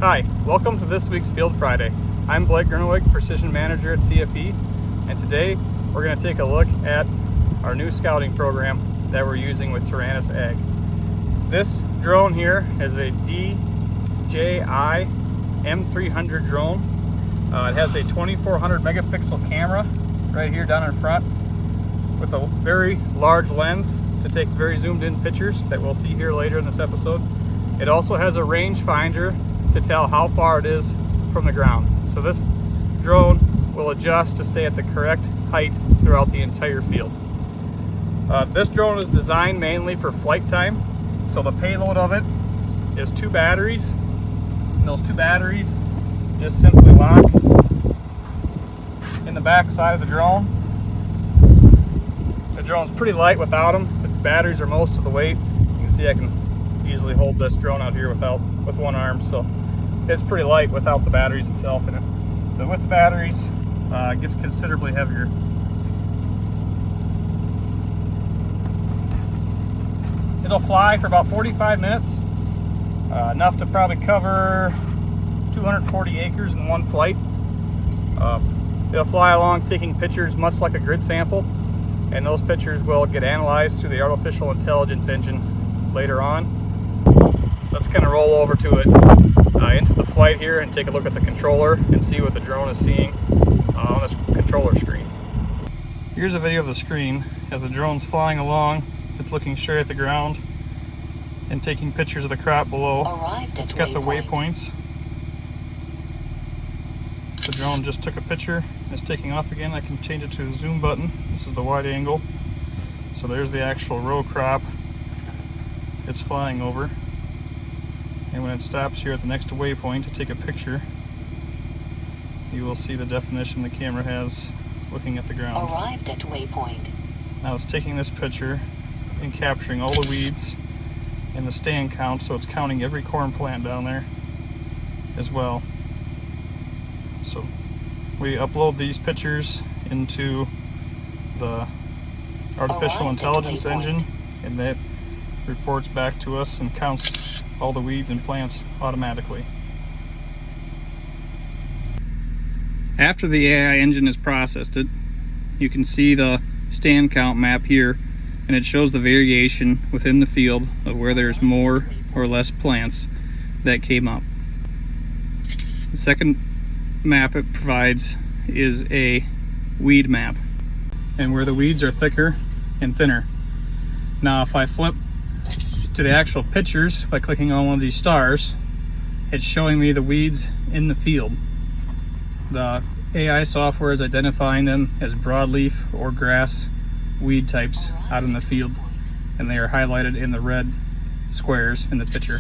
Hi, welcome to this week's Field Friday. I'm Blake Grunewig, Precision Manager at CFE, and today we're going to take a look at our new scouting program that we're using with Taranis Ag. This drone here is a Dji M300 drone. It has a 2400 megapixel camera right here down in front with a very large lens to take very zoomed in pictures that we'll see here later in this episode. It also has a range finder to tell how far it is from the ground. So this drone will adjust to stay at the correct height throughout the entire field. This drone is designed mainly for flight time. So the payload of it is 2 batteries. And those 2 batteries just simply lock in the back side of the drone. The drone's pretty light without them. The batteries are most of the weight. You can see I can easily hold this drone out here with one arm, so it's pretty light without the batteries itself in it. But with the batteries, it gets considerably heavier. It'll fly for about 45 minutes, enough to probably cover 240 acres in one flight. It'll fly along taking pictures much like a grid sample, and those pictures will get analyzed through the artificial intelligence engine later on. Let's kind of roll over to it into the flight here and take a look at the controller and see what the drone is seeing on this controller screen. Here's a video of the screen as the drone's flying along. It's looking straight at the ground and taking pictures of the crop below. It's got the waypoints. The drone just took a picture. It's taking off again. I can change it to the zoom button. This is the wide angle. So there's the actual row crop it's flying over. And when it stops here at the next waypoint to take a picture, you will see the definition the camera has looking at the ground. Arrived at waypoint. Now it's taking this picture and capturing all the weeds and the stand count, so it's counting every corn plant down there as well. So we upload these pictures into the artificial intelligence engine, and that reports back to us and counts all the weeds and plants automatically. After the AI engine has processed it, you can see the stand count map here, and it shows the variation within the field of where there's more or less plants that came up. The second map it provides is a weed map, and where the weeds are thicker and thinner. Now if I flip to the actual pictures by clicking on one of these stars, it's showing me the weeds in the field. The AI software is identifying them as broadleaf or grass weed types out in the field, and they are highlighted in the red squares in the picture.